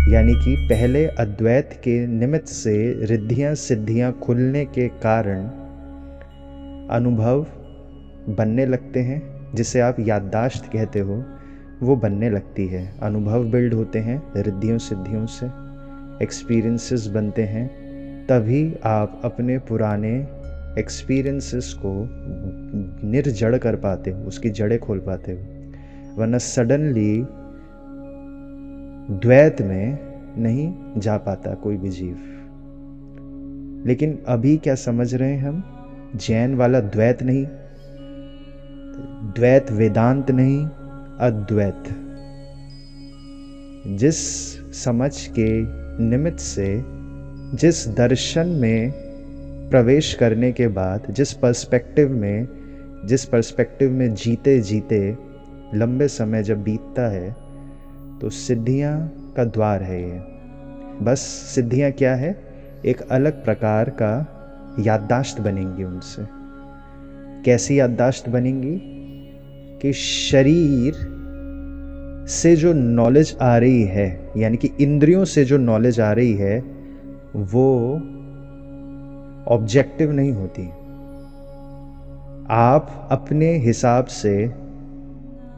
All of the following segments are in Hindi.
यानी कि पहले अद्वैत के निमित्त से रिद्धियां सिद्धियां खुलने के कारण अनुभव बनने लगते हैं, जिसे आप याददाश्त कहते हो, वो बनने लगती है। अनुभव बिल्ड होते हैं रिद्धियों सिद्धियों से, एक्सपीरियंसेस बनते हैं, तभी आप अपने पुराने एक्सपीरियंसेस को निर्जड़ कर पाते हो, उसकी जड़ें खोल पाते हो। वरना सडनली द्वैत में नहीं जा पाता कोई भी जीव। लेकिन अभी क्या समझ रहे हैं हम? जैन वाला द्वैत नहीं, द्वैत वेदांत नहीं, अद्वैत। जिस समझ के निमित्त से, जिस दर्शन में प्रवेश करने के बाद, जिस पर्सपेक्टिव में जीते जीते लंबे समय जब बीतता है, तो सिद्धियां का द्वार है ये। बस सिद्धियां क्या है? एक अलग प्रकार का याददाश्त बनेंगी उनसे। कैसी याददाश्त बनेंगी? कि शरीर से जो नॉलेज आ रही है, यानी कि इंद्रियों से जो नॉलेज आ रही है, वो ऑब्जेक्टिव नहीं होती। आप अपने हिसाब से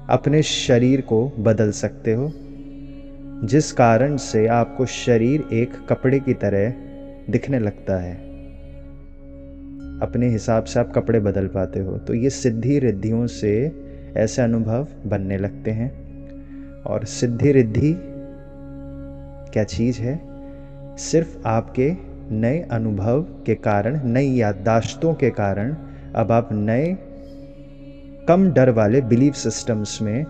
अपने शरीर को बदल सकते हो, जिस कारण से आपको शरीर एक कपड़े की तरह दिखने लगता है। अपने हिसाब से आप कपड़े बदल पाते हो। तो ये सिद्धि रिद्धियों से ऐसे अनुभव बनने लगते हैं। और सिद्धि रिद्धि क्या चीज़ है? सिर्फ आपके नए अनुभव के कारण, नई याददाश्तों के कारण अब आप नए कम डर वाले बिलीफ सिस्टम्स में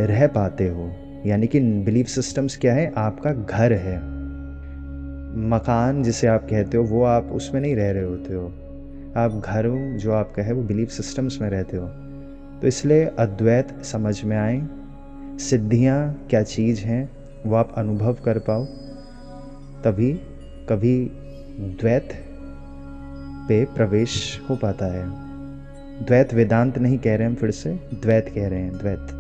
रह पाते हो। यानी कि बिलीफ सिस्टम्स क्या है? आपका घर है, मकान जिसे आप कहते हो, वो आप उसमें नहीं रह रहे होते हो। आप घर जो आपका है वो बिलीफ सिस्टम्स में रहते हो। तो इसलिए अद्वैत समझ में आए, सिद्धियां क्या चीज़ हैं वो आप अनुभव कर पाओ, तभी कभी द्वैत पे प्रवेश हो पाता है। द्वैत वेदांत नहीं कह रहे हम, फिर से द्वैत कह रहे हैं, द्वैत।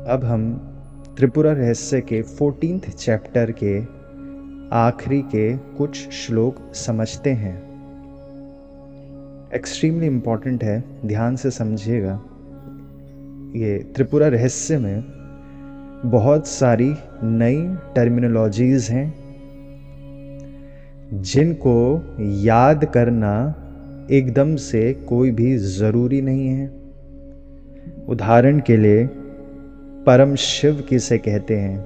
अब हम त्रिपुरा रहस्य के 14th चैप्टर के आखिरी के कुछ श्लोक समझते हैं। एक्सट्रीमली इम्पॉर्टेंट है, ध्यान से समझिएगा। ये त्रिपुरा रहस्य में बहुत सारी नई टर्मिनोलॉजीज हैं जिनको याद करना एकदम से कोई भी ज़रूरी नहीं है। उदाहरण के लिए परम शिव किसे कहते हैं,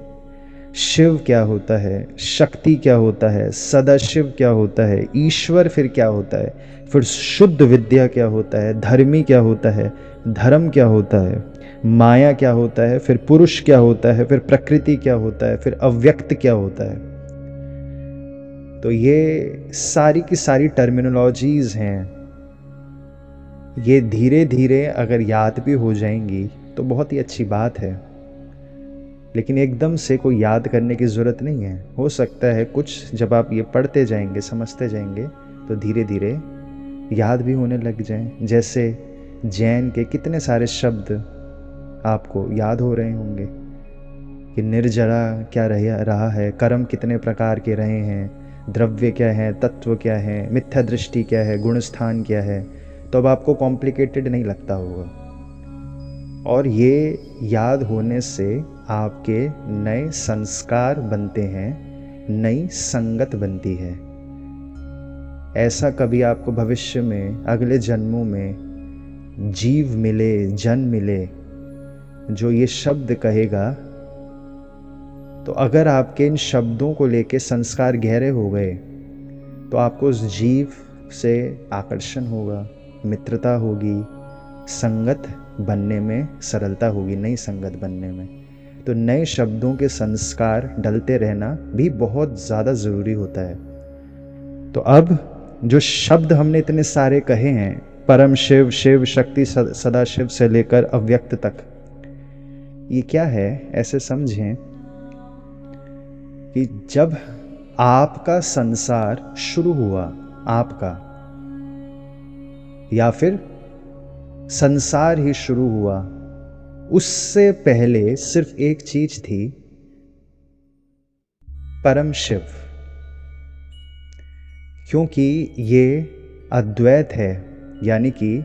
शिव क्या होता है, शक्ति क्या होता है, सदाशिव क्या होता है, ईश्वर फिर क्या होता है, फिर शुद्ध विद्या क्या होता है, धर्मी क्या होता है, धर्म क्या होता है, माया क्या होता है, फिर पुरुष क्या होता है, फिर प्रकृति क्या होता है, फिर अव्यक्त क्या होता है। तो ये सारी की सारी टर्मिनोलॉजीज हैं। ये धीरे धीरे अगर याद भी हो जाएंगी तो बहुत ही अच्छी बात है, लेकिन एकदम से कोई याद करने की ज़रूरत नहीं है। हो सकता है कुछ जब आप ये पढ़ते जाएंगे, समझते जाएंगे, तो धीरे धीरे याद भी होने लग जाएं। जैसे जैन के कितने सारे शब्द आपको याद हो रहे होंगे कि निर्जरा क्या रहा है, कर्म कितने प्रकार के रहे हैं, द्रव्य क्या है, तत्व क्या है, मिथ्या दृष्टि क्या है, गुणस्थान क्या है। तो अब आपको कॉम्प्लिकेटेड नहीं लगता होगा। और ये याद होने से आपके नए संस्कार बनते हैं, नई संगत बनती है। ऐसा कभी आपको भविष्य में, अगले जन्मों में जीव मिले, जन मिले जो ये शब्द कहेगा, तो अगर आपके इन शब्दों को लेके संस्कार गहरे हो गए तो आपको उस जीव से आकर्षण होगा, मित्रता होगी, संगत बनने में सरलता होगी, नई संगत बनने में। तो नए शब्दों के संस्कार डलते रहना भी बहुत ज़्यादा ज़रूरी होता है। तो अब जो शब्द हमने इतने सारे कहे हैं, परम शिव, शिव शक्ति, सदाशिव से लेकर अव्यक्त तक, ये क्या है? ऐसे समझें कि जब आपका संसार शुरू हुआ, आपका, या फिर संसार ही शुरू हुआ, उससे पहले सिर्फ एक चीज थी, परम शिव। क्योंकि ये अद्वैत है, यानी कि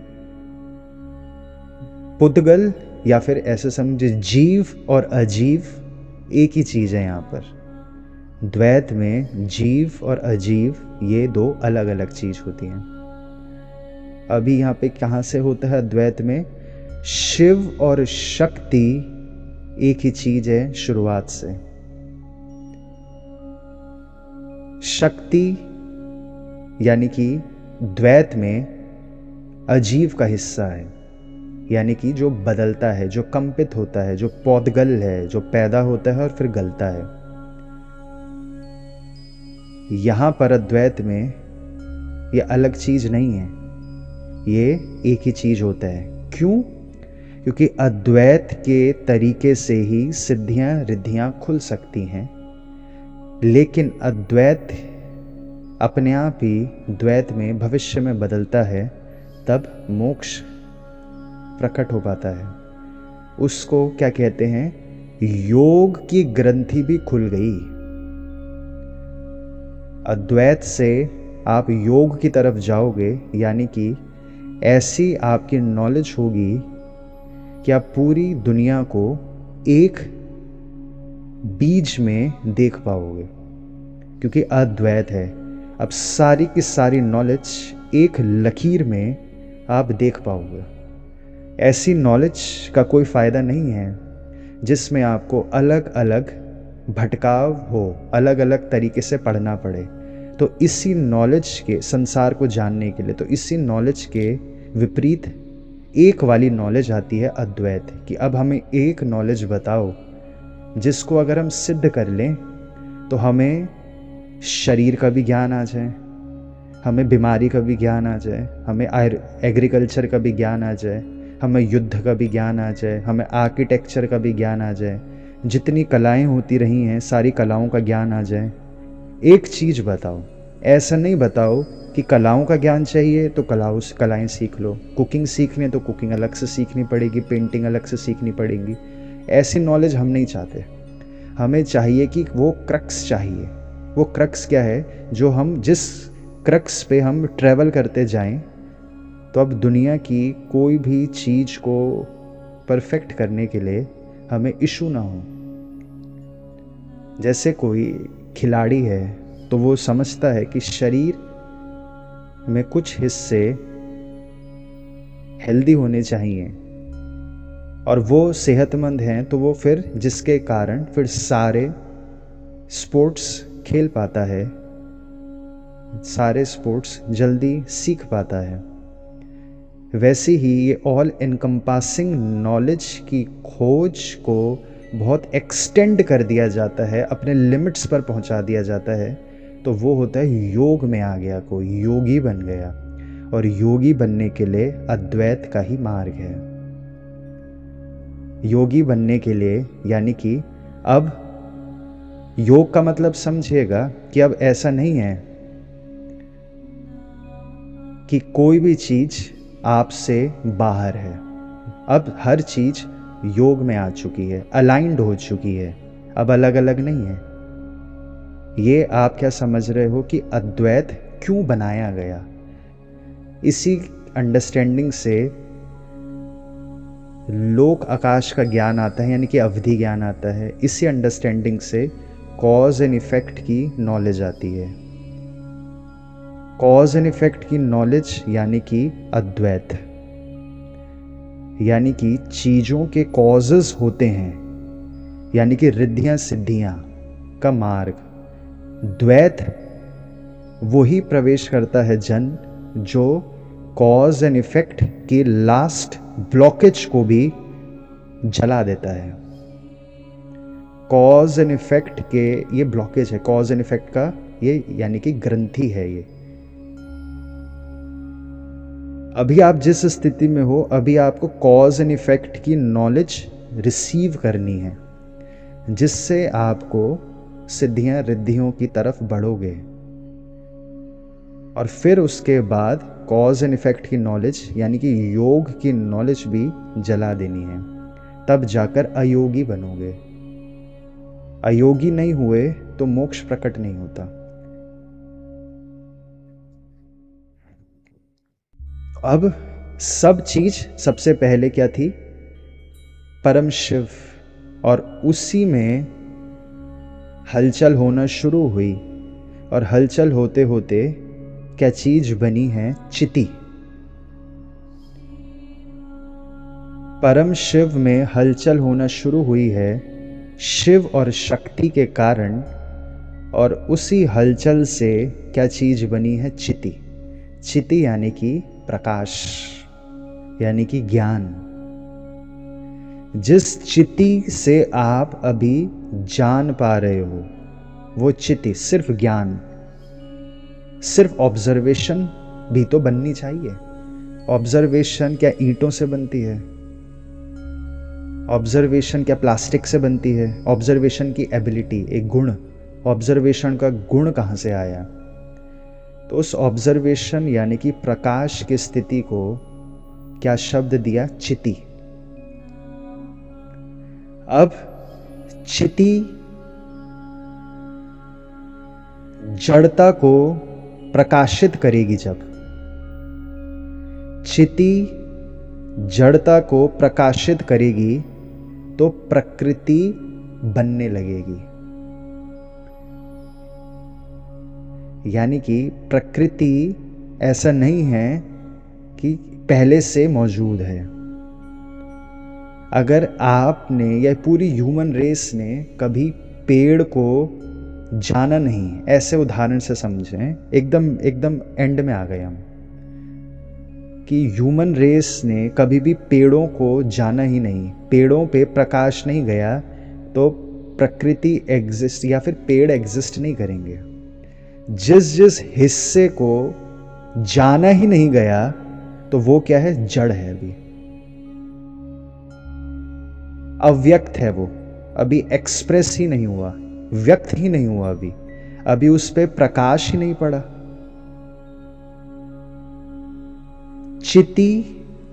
पुद्गल या फिर ऐसे समझे जीव और अजीव एक ही चीज है। यहाँ पर द्वैत में जीव और अजीव ये दो अलग अलग चीज होती हैं। अभी यहाँ पे कहाँ से होता है अद्वैत में? शिव और शक्ति एक ही चीज है शुरुआत से। शक्ति यानी कि द्वैत में अजीव का हिस्सा है, यानी कि जो बदलता है, जो कंपित होता है, जो पौद्गल है, जो पैदा होता है और फिर गलता है। यहां पर अद्वैत में ये अलग चीज नहीं है, ये एक ही चीज होता है। क्यों? क्योंकि अद्वैत के तरीके से ही सिद्धियां रिद्धियां खुल सकती हैं, लेकिन अद्वैत अपने आप ही द्वैत में भविष्य में बदलता है, तब मोक्ष प्रकट हो पाता है। उसको क्या कहते हैं? योग की ग्रंथि भी खुल गई। अद्वैत से आप योग की तरफ जाओगे, यानी कि ऐसी आपकी नॉलेज होगी कि आप पूरी दुनिया को एक बीज में देख पाओगे, क्योंकि अद्वैत है। अब सारी की सारी नॉलेज एक लकीर में आप देख पाओगे। ऐसी नॉलेज का कोई फ़ायदा नहीं है जिसमें आपको अलग अलग भटकाव हो, अलग अलग तरीके से पढ़ना पड़े। तो इसी नॉलेज के, संसार को जानने के लिए, तो इसी नॉलेज के विपरीत एक वाली नॉलेज आती है अद्वैत कि अब हमें एक नॉलेज बताओ जिसको अगर हम सिद्ध कर लें तो हमें शरीर का भी ज्ञान आ जाए, हमें बीमारी का भी ज्ञान आ जाए, हमें एग्रीकल्चर का भी ज्ञान आ जाए, हमें युद्ध का भी ज्ञान आ जाए, हमें आर्किटेक्चर का भी ज्ञान आ जाए, जितनी कलाएं होती रही हैं सारी कलाओं का ज्ञान आ जाए। एक चीज़ बताओ, ऐसा नहीं बताओ कि कलाओं का ज्ञान चाहिए तो कलाएं सीख लो, कुकिंग सीखनी है तो कुकिंग अलग से सीखनी पड़ेगी, पेंटिंग अलग से सीखनी पड़ेगी। ऐसी नॉलेज हम नहीं चाहते। हमें चाहिए कि वो क्रक्स चाहिए। वो क्रक्स क्या है? जो हम जिस क्रक्स पे हम ट्रैवल करते जाएं, तो अब दुनिया की कोई भी चीज़ को परफेक्ट करने के लिए हमें इशू ना हो। जैसे कोई खिलाड़ी है तो वो समझता है कि शरीर में कुछ हिस्से हेल्दी होने चाहिए और वो सेहतमंद हैं, तो वो फिर जिसके कारण फिर सारे स्पोर्ट्स खेल पाता है, सारे स्पोर्ट्स जल्दी सीख पाता है। वैसे ही ये ऑल इनकम्पासिंग नॉलेज की खोज को बहुत एक्सटेंड कर दिया जाता है, अपने लिमिट्स पर पहुंचा दिया जाता है, तो वो होता है योग में आ गया, कोई योगी बन गया। और योगी बनने के लिए अद्वैत का ही मार्ग है। योगी बनने के लिए यानी कि अब योग का मतलब समझिएगा कि अब ऐसा नहीं है कि कोई भी चीज आपसे बाहर है। अब हर चीज योग में आ चुकी है, अलाइंड हो चुकी है, अब अलग अलग नहीं है। ये आप क्या समझ रहे हो कि अद्वैत क्यों बनाया गया? इसी अंडरस्टैंडिंग से लोक आकाश का ज्ञान आता है, यानी कि अवधि ज्ञान आता है। इसी अंडरस्टैंडिंग से कॉज एंड इफेक्ट की नॉलेज आती है। कॉज एंड इफेक्ट की नॉलेज यानी कि अद्वैत, यानी कि चीज़ों के कॉजेस होते हैं, यानी कि रिद्धियां सिद्धियां का मार्ग। द्वैत वही प्रवेश करता है जन जो कॉज एंड इफेक्ट के लास्ट ब्लॉकेज को भी जला देता है। कॉज एंड इफेक्ट के ये ब्लॉकेज है, कॉज एंड इफेक्ट का ये यानी कि ग्रंथि है। ये अभी आप जिस स्थिति में हो, अभी आपको कॉज एंड इफेक्ट की नॉलेज रिसीव करनी है, जिससे आपको सिद्धियां रिद्धियों की तरफ बढ़ोगे। और फिर उसके बाद कॉज एंड इफेक्ट की नॉलेज यानी कि योग की नॉलेज भी जला देनी है, तब जाकर अयोगी बनोगे। अयोगी नहीं हुए तो मोक्ष प्रकट नहीं होता। अब सब चीज सबसे पहले क्या थी? परम शिव। और उसी में हलचल होना शुरू हुई, और हलचल होते होते क्या चीज बनी है? चिति। परम शिव में हलचल होना शुरू हुई है शिव और शक्ति के कारण, और उसी हलचल से क्या चीज बनी है? चिति। चिति यानी कि प्रकाश, यानी कि ज्ञान। जिस चिति से आप अभी जान पा रहे हो वो चिति सिर्फ ज्ञान, सिर्फ ऑब्जर्वेशन भी तो बननी चाहिए। ऑब्जर्वेशन क्या ईंटों से बनती है? ऑब्जर्वेशन क्या प्लास्टिक से बनती है? ऑब्जर्वेशन की एबिलिटी, एक गुण, ऑब्जर्वेशन का गुण कहाँ से आया? तो उस ऑब्जर्वेशन यानी कि प्रकाश की स्थिति को क्या शब्द दिया? चिति। अब चिति जड़ता को प्रकाशित करेगी। जब चिति जड़ता को प्रकाशित करेगी तो प्रकृति बनने लगेगी। यानी कि प्रकृति ऐसा नहीं है कि पहले से मौजूद है। अगर आपने या पूरी ह्यूमन रेस ने कभी पेड़ को जाना नहीं, ऐसे उदाहरण से समझें, एकदम एंड में आ गए हम, कि ह्यूमन रेस ने कभी भी पेड़ों को जाना ही नहीं, पेड़ों पे प्रकाश नहीं गया तो प्रकृति एग्जिस्ट या फिर पेड़ एग्जिस्ट नहीं करेंगे। जिस जिस हिस्से को जाना ही नहीं गया तो वो क्या है? जड़ है, अभी अव्यक्त है, वो अभी एक्सप्रेस ही नहीं हुआ, व्यक्त ही नहीं हुआ, अभी उस पे प्रकाश ही नहीं पड़ा। चिति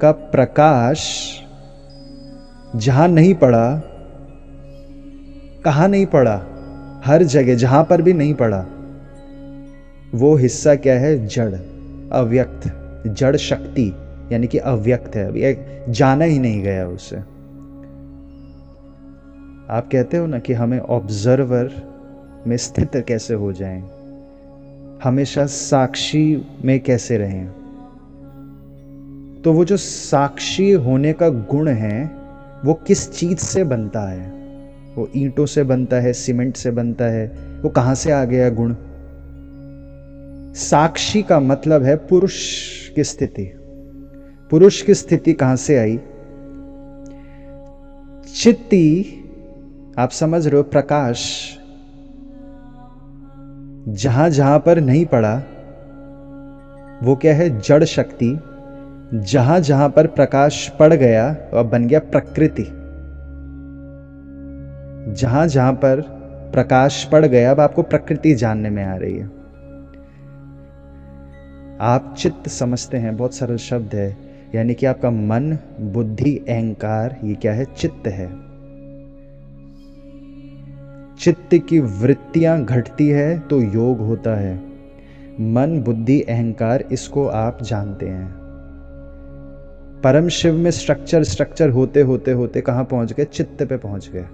का प्रकाश जहां नहीं पड़ा, कहां नहीं पड़ा? हर जगह, जहां पर भी नहीं पड़ा वो हिस्सा क्या है? जड़, अव्यक्त। जड़ शक्ति यानी कि अव्यक्त है, अभी जाना ही नहीं गया उसे। आप कहते हो ना कि हमें ऑब्जर्वर में स्थित कैसे हो जाएं, हमेशा साक्षी में कैसे रहें। तो वो जो साक्षी होने का गुण है वो किस चीज से बनता है? वो ईंटों से बनता है, सीमेंट से बनता है? वो कहां से आ गया गुण? साक्षी का मतलब है पुरुष की स्थिति। पुरुष की स्थिति कहां से आई? चित्ती, आप समझ रहे हो, प्रकाश जहां जहां पर नहीं पड़ा वो क्या है? जड़ शक्ति। जहां जहां पर प्रकाश पड़ गया तो अब बन गया प्रकृति। जहां जहां पर प्रकाश पड़ गया अब आपको प्रकृति जानने में आ रही है। आप चित्त समझते हैं, बहुत सरल शब्द है, यानी कि आपका मन, बुद्धि, अहंकार, ये क्या है? चित्त है। चित्त की वृत्तियां घटती है तो योग होता है। मन, बुद्धि, अहंकार, इसको आप जानते हैं। परम शिव में स्ट्रक्चर होते होते होते कहां पहुंच गए? चित्त पे पहुंच गए।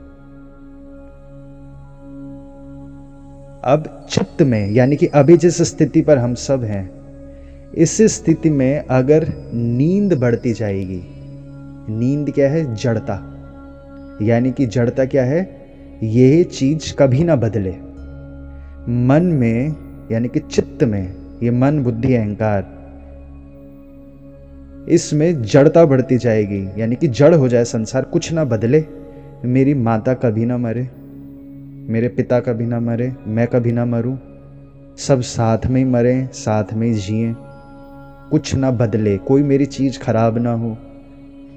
अब चित्त में, यानी कि अभी जिस स्थिति पर हम सब हैं, इस स्थिति में अगर नींद बढ़ती जाएगी, नींद क्या है? जड़ता। यानी कि जड़ता क्या है? यह चीज कभी ना बदले। मन में यानी कि चित्त में, ये मन, बुद्धि, अहंकार, इसमें जड़ता बढ़ती जाएगी, यानी कि जड़ हो जाए संसार, कुछ ना बदले। मेरी माता कभी ना मरे, मेरे पिता कभी ना मरे, मैं कभी ना मरूं, सब साथ में ही मरें, साथ में ही जिएं, कुछ ना बदले, कोई मेरी चीज खराब ना हो।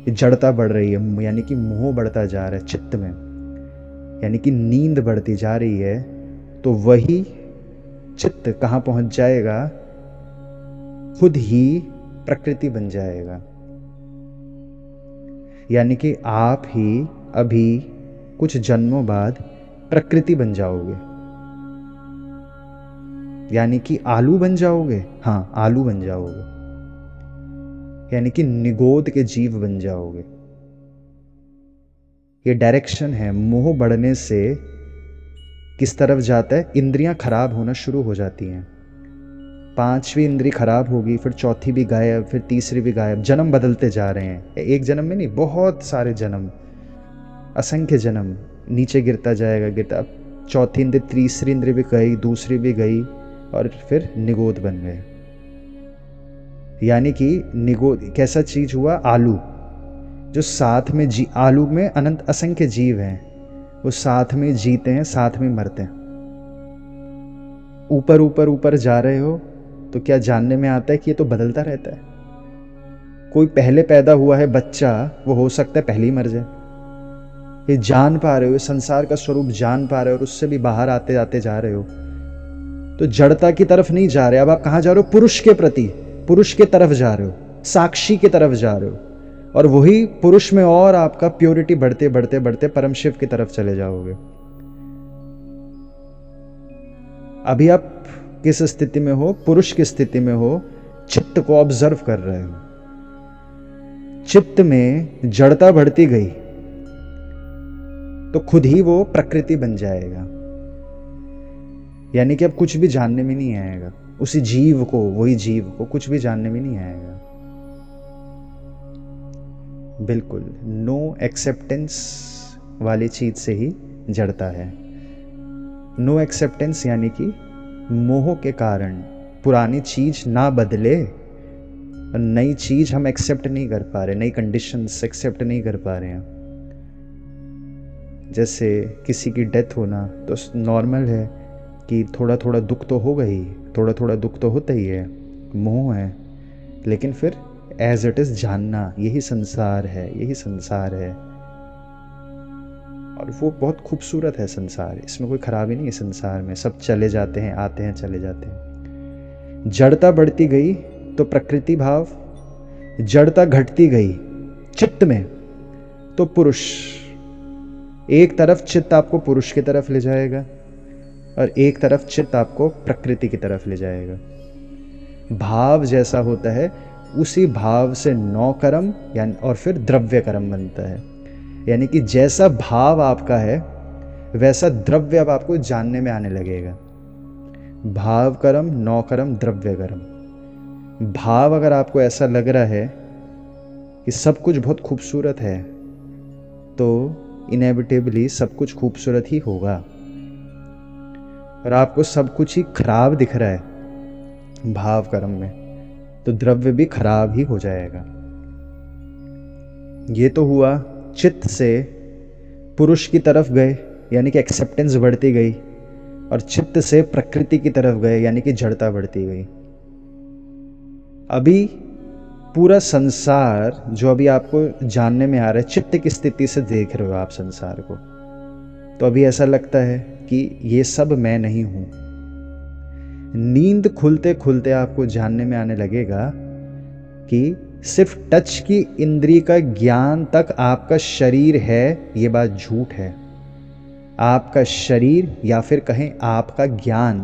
ये जड़ता बढ़ रही है, यानी कि मोह बढ़ता जा रहा है चित्त में, यानी कि नींद बढ़ती जा रही है। तो वही चित्त कहाँ पहुंच जाएगा? खुद ही प्रकृति बन जाएगा। यानी कि आप ही अभी कुछ जन्मों बाद प्रकृति बन जाओगे, यानी कि आलू बन जाओगे। हाँ, आलू बन जाओगे, यानी कि निगोद के जीव बन जाओगे। ये डायरेक्शन है। मोह बढ़ने से किस तरफ जाता है? इंद्रियां खराब होना शुरू हो जाती हैं। 5वीं इंद्री खराब होगी, फिर चौथी भी गायब, फिर तीसरी भी गायब। जन्म बदलते जा रहे हैं, एक जन्म में नहीं, बहुत सारे जन्म, असंख्य जन्म नीचे गिरता जाएगा, गिरता। अब चौथी इंद्री, तीसरी इंद्री भी गई, दूसरी भी गई, और फिर निगोद बन गए। यानी कि निगोद कैसा चीज हुआ? आलू, जो साथ में आलू में अनंत असंख्य जीव हैं, वो साथ में जीते हैं, साथ में मरते हैं। ऊपर ऊपर ऊपर जा रहे हो तो क्या जानने में आता है कि ये तो बदलता रहता है। कोई पहले पैदा हुआ है बच्चा, वो हो सकता है पहले ही मर जाए। ये जान पा रहे हो, संसार का स्वरूप जान पा रहे हो, और उससे भी बाहर आते आते जा रहे हो, तो जड़ता की तरफ नहीं जा रहे। अब आप कहाँ जा रहे हो? पुरुष के प्रति, पुरुष के तरफ जा रहे हो, साक्षी की तरफ जा रहे हो, और वही पुरुष में और आपका प्योरिटी बढ़ते बढ़ते बढ़ते परम शिव की तरफ चले जाओगे। अभी आप किस स्थिति में हो? पुरुष की स्थिति में हो, चित्त को ऑब्जर्व कर रहे हो। चित्त में जड़ता बढ़ती गई तो खुद ही वो प्रकृति बन जाएगा, यानी कि अब कुछ भी जानने में नहीं आएगा। उसी जीव को, वही जीव को कुछ भी जानने में नहीं आएगा। बिल्कुल नो एक्सेप्टेंस वाली चीज से ही जड़ता है। नो एक्सेप्टेंस यानी कि मोह के कारण पुरानी चीज ना बदले, नई चीज हम एक्सेप्ट नहीं कर पा रहे, नई कंडीशंस एक्सेप्ट नहीं कर पा रहे हैं। जैसे किसी की डेथ होना तो नॉर्मल है कि थोड़ा थोड़ा दुख तो होगा ही, थोड़ा थोड़ा दुख तो होता ही है, मोह है। लेकिन फिर एज इट इज जानना, यही संसार है, यही संसार है। और वो बहुत खूबसूरत है संसार, इसमें कोई खराबी नहीं है संसार में। सब चले जाते हैं, आते हैं, चले जाते हैं। जड़ता बढ़ती गई तो प्रकृति भाव, जड़ता घटती गई चित्त में तो पुरुष। एक तरफ चित्त आपको पुरुष की तरफ ले जाएगा और एक तरफ चित्त आपको प्रकृति की तरफ ले जाएगा। भाव जैसा होता है उसी भाव से 9 कर्म यानी और फिर द्रव्य कर्म बनता है। यानी कि जैसा भाव आपका है वैसा द्रव्य अब आपको जानने में आने लगेगा। भाव कर्म, 9 कर्म, द्रव्य कर्म। भाव अगर आपको ऐसा लग रहा है कि सब कुछ बहुत खूबसूरत है तो इनएविटेबली सब कुछ खूबसूरत ही होगा। और आपको सब कुछ ही खराब दिख रहा है भाव कर्म में, तो द्रव्य भी खराब ही हो जाएगा। ये तो हुआ चित्त से पुरुष की तरफ गए, यानी कि एक्सेप्टेंस बढ़ती गई, और चित्त से प्रकृति की तरफ गए, यानी कि जड़ता बढ़ती गई। अभी पूरा संसार जो अभी आपको जानने में आ रहा है, चित्त की स्थिति से देख रहे हो आप संसार को, तो अभी ऐसा लगता है कि ये सब मैं नहीं हूं। नींद खुलते खुलते आपको जानने में आने लगेगा कि सिर्फ टच की इंद्री का ज्ञान तक आपका शरीर है, ये बात झूठ है। आपका शरीर या फिर कहें आपका ज्ञान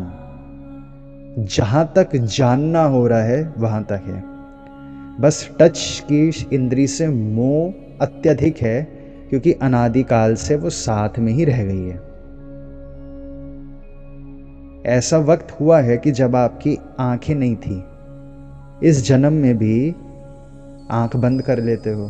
जहां तक जानना हो रहा है वहां तक है। बस टच की इंद्री से मोह अत्यधिक है क्योंकि अनादिकाल से वो साथ में ही रह गई है। ऐसा वक्त हुआ है कि जब आपकी आंखें नहीं थी, इस जन्म में भी आंख बंद कर लेते हो,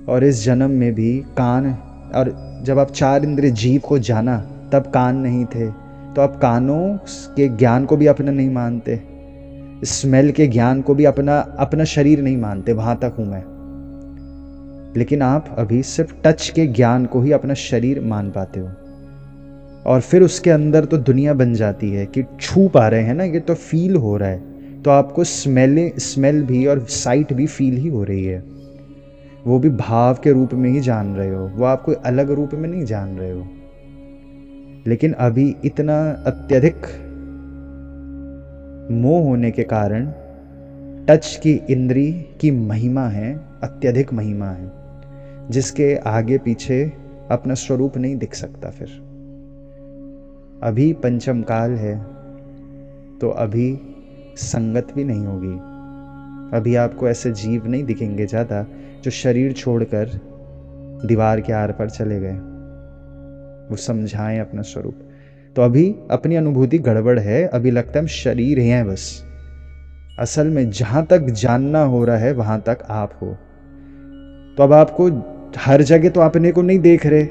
और इस जन्म में भी कान, और जब आप 4 इंद्रिय जीव को जाना तब कान नहीं थे, तो आप कानों के ज्ञान को भी अपना नहीं मानते, स्मेल के ज्ञान को भी अपना शरीर नहीं मानते। वहां तक हूं मैं। लेकिन आप अभी सिर्फ टच के ज्ञान को ही अपना शरीर मान पाते हो, और फिर उसके अंदर तो दुनिया बन जाती है कि छू पा रहे हैं ना, ये तो फील हो रहा है, तो आपको स्मेल भी और साइट भी फील ही हो रही है। वो भी भाव के रूप में ही जान रहे हो, वो आप कोई अलग रूप में नहीं जान रहे हो। लेकिन अभी इतना अत्यधिक मोह होने के कारण टच की इंद्री की महिमा है अत्यधिक महिमा है, जिसके आगे पीछे अपना स्वरूप नहीं दिख सकता। फिर अभी पंचम काल है, तो अभी संगत भी नहीं होगी। अभी आपको ऐसे जीव नहीं दिखेंगे ज़्यादा जो शरीर छोड़कर दीवार के आर पर चले गए, वो समझाएं अपना स्वरूप। तो अभी अपनी अनुभूति गड़बड़ है, अभी लगता है हम शरीर ही हैं बस। असल में जहाँ तक जानना हो रहा है वहाँ तक आप हो। तो अब आपको हर जगह तो अपने को नहीं देख रहे,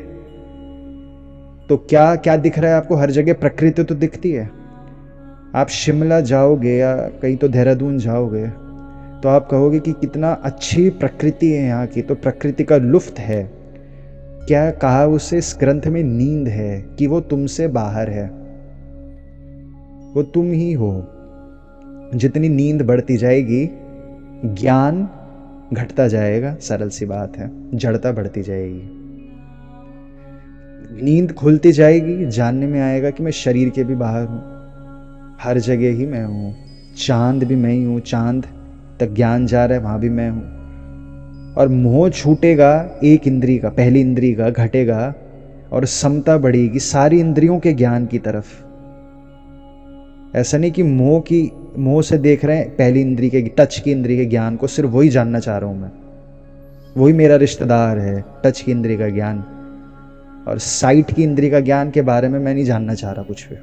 तो क्या क्या दिख रहा है आपको? हर जगह प्रकृति तो दिखती है। आप शिमला जाओगे या कहीं तो देहरादून जाओगे तो आप कहोगे कि कितना अच्छी प्रकृति है यहाँ की, तो प्रकृति का लुफ्त है। क्या कहा उसे इस ग्रंथ में? नींद है कि वो तुमसे बाहर है, वो तुम ही हो। जितनी नींद बढ़ती जाएगी ज्ञान घटता जाएगा, सरल सी बात है, जड़ता बढ़ती जाएगी। नींद खुलती जाएगी, जानने में आएगा कि मैं शरीर के भी बाहर हूँ, हर जगह ही मैं हूँ, चांद भी मैं ही हूँ, चांद तक ज्ञान जा रहा है वहाँ भी मैं हूँ। और मोह छूटेगा एक इंद्री का, पहली इंद्री का घटेगा और समता बढ़ेगी सारी इंद्रियों के ज्ञान की तरफ। ऐसा नहीं कि मोह से देख रहे हैं पहली इंद्री के, टच की इंद्री के ज्ञान को, सिर्फ वही जानना चाह रहा हूँ मैं, वही मेरा रिश्तेदार है, टच की इंद्री का ज्ञान। और साइट की इंद्री का ज्ञान के बारे में मैं नहीं जानना चाह रहा कुछ भी।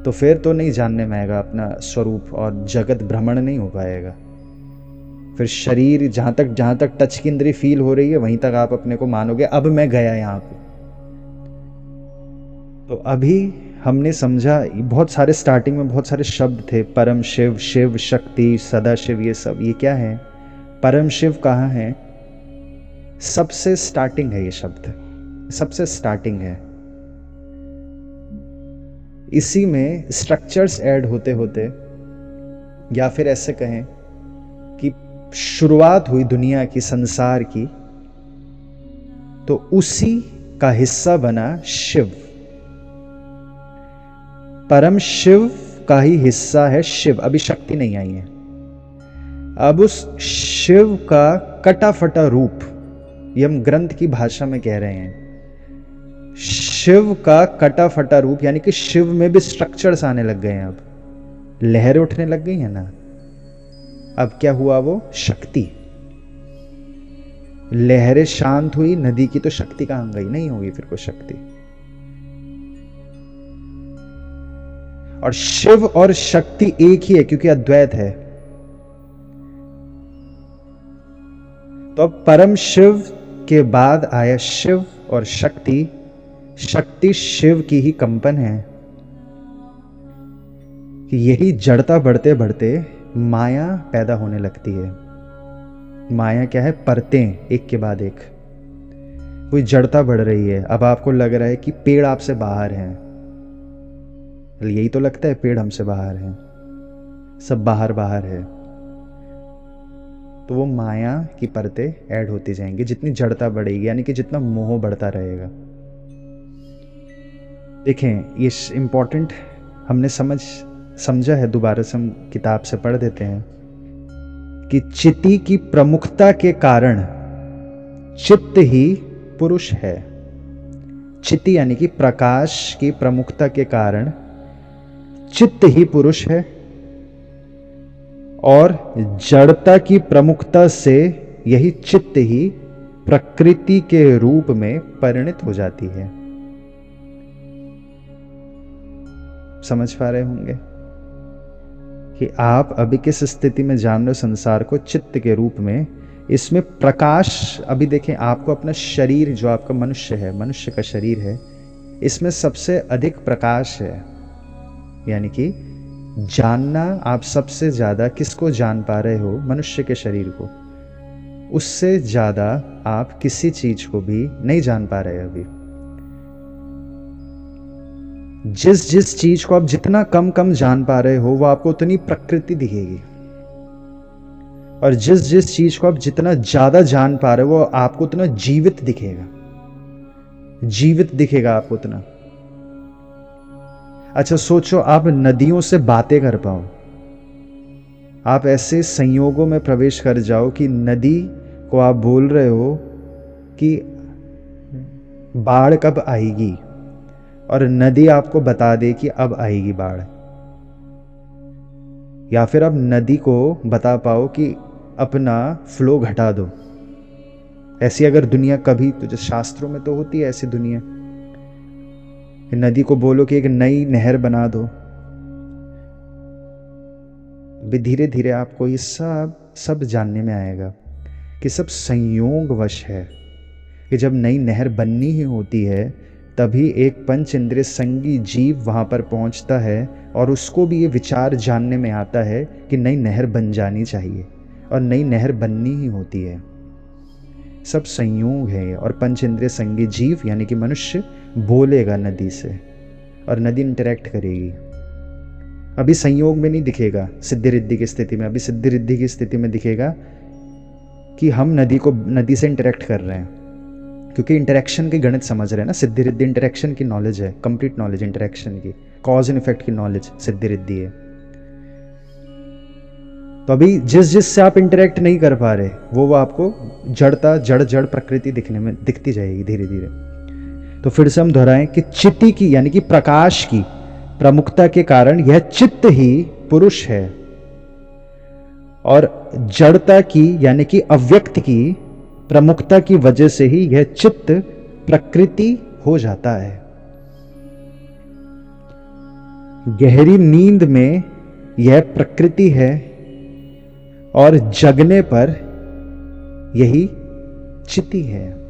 तो फिर तो नहीं जानने में आएगा अपना स्वरूप और जगत भ्रमण नहीं हो पाएगा। फिर शरीर जहाँ तक टच की इंद्री फील हो रही है वहीं तक आप अपने को मानोगे अब मैं गया यहाँ पे। तो अभी हमने समझा, बहुत सारे स्टार्टिंग में बहुत सारे शब्द थे, परम शिव, शिव शक्ति, सदा शिव, ये सब ये क्या है? परम शिव कहाँ है? सबसे स्टार्टिंग है ये शब्द, सबसे स्टार्टिंग है। इसी में स्ट्रक्चर्स ऐड होते होते, या फिर ऐसे कहें कि शुरुआत हुई दुनिया की, संसार की, तो उसी का हिस्सा बना शिव। परम शिव का ही हिस्सा है शिव। अभी शक्ति नहीं आई है। अब उस शिव का कटा फटा रूप, ये हम ग्रंथ की भाषा में कह रहे हैं, शिव का कटा फटा रूप, यानी कि शिव में भी स्ट्रक्चर्स आने लग गए हैं। अब लहरें उठने लग गई है ना। अब क्या हुआ? वो शक्ति। लहरें शांत हुई, नदी की तो शक्ति कहां गई? नहीं होगी फिर कोई शक्ति। और शिव और शक्ति एक ही है क्योंकि अद्वैत है। तो अब परम शिव के बाद आया शिव और शक्ति। शक्ति शिव की ही कंपन है कि यही जड़ता बढ़ते बढ़ते माया पैदा होने लगती है। माया क्या है? परतें, एक के बाद एक। कोई जड़ता बढ़ रही है। अब आपको लग रहा है कि पेड़ आपसे बाहर हैं, यही तो लगता है पेड़ हमसे बाहर हैं, सब बाहर बाहर है। तो वो माया की परतें ऐड होती जाएंगी जितनी जड़ता बढ़ेगी, यानी कि जितना मोह बढ़ता रहेगा। देखें, ये इम्पोर्टेंट हमने समझा है, दोबारा से हम किताब से पढ़ देते हैं कि चिति की प्रमुखता के कारण चित्त ही पुरुष है। चिति यानी कि प्रकाश की प्रमुखता के कारण चित्त ही पुरुष है, और जड़ता की प्रमुखता से यही चित्त ही प्रकृति के रूप में परिणत हो जाती है। समझ पा रहे होंगे कि आप अभी किस स्थिति में जान रहे हो संसार को? चित्त के रूप में। इसमें प्रकाश, अभी देखें, आपको अपना शरीर, जो आपका मनुष्य है, मनुष्य का शरीर है, इसमें सबसे अधिक प्रकाश है। यानी कि जानना, आप सबसे ज्यादा किसको जान पा रहे हो? मनुष्य के शरीर को। उससे ज्यादा आप किसी चीज को भी नहीं जान पा रहे अभी। जिस चीज को आप जितना कम जान पा रहे हो वो आपको उतनी प्रकृति दिखेगी, और जिस चीज को आप जितना ज्यादा जान पा रहे हो वो आपको उतना जीवित दिखेगा, जीवित दिखेगा आपको उतना। अच्छा सोचो, आप नदियों से बातें कर पाओ, आप ऐसे संयोगों में प्रवेश कर जाओ कि नदी को आप बोल रहे हो कि बाढ़ कब आएगी, और नदी आपको बता दे कि अब आएगी बाढ़। या फिर आप नदी को बता पाओ कि अपना फ्लो घटा दो। ऐसी अगर दुनिया कभी, तो जो शास्त्रों में तो होती है ऐसी दुनिया, नदी को बोलो कि एक नई नहर बना दो। भी धीरे धीरे आपको ये सब जानने में आएगा कि सब संयोगवश है, कि जब नई नहर बननी ही होती है तभी एक पंच इंद्रिय संगी जीव वहाँ पर पहुँचता है और उसको भी ये विचार जानने में आता है कि नई नहर बन जानी चाहिए और नई नहर बननी ही होती है। सब संयोग है। और पंच इंद्रिय संगी जीव यानी कि मनुष्य बोलेगा नदी से और नदी इंटरेक्ट करेगी। अभी संयोग में नहीं दिखेगा सिद्धि रिद्धि की स्थिति में, अभी सिद्धि रिद्धि की स्थिति में दिखेगा कि हम नदी से इंटरेक्ट कर रहे हैं, क्योंकि इंटरेक्शन की गणित समझ रहे हैं ना। सिद्धि रिद्धि इंटरेक्शन की नॉलेज है, कंप्लीट नॉलेज इंटरेक्शन की, कॉज एंड इफेक्ट की नॉलेज सिद्धि रिद्धि है। तो अभी जिससे आप इंटरेक्ट नहीं कर पा रहे वो आपको जड़ प्रकृति दिखती जाएगी धीरे धीरे। तो फिर से हम दोहराएं कि चित्ती की यानी कि प्रकाश की प्रमुखता के कारण यह चित्त ही पुरुष है, और जड़ता की यानी कि अव्यक्त की प्रमुखता की वजह से ही यह चित्त प्रकृति हो जाता है। गहरी नींद में यह प्रकृति है और जगने पर यही चित्ती है।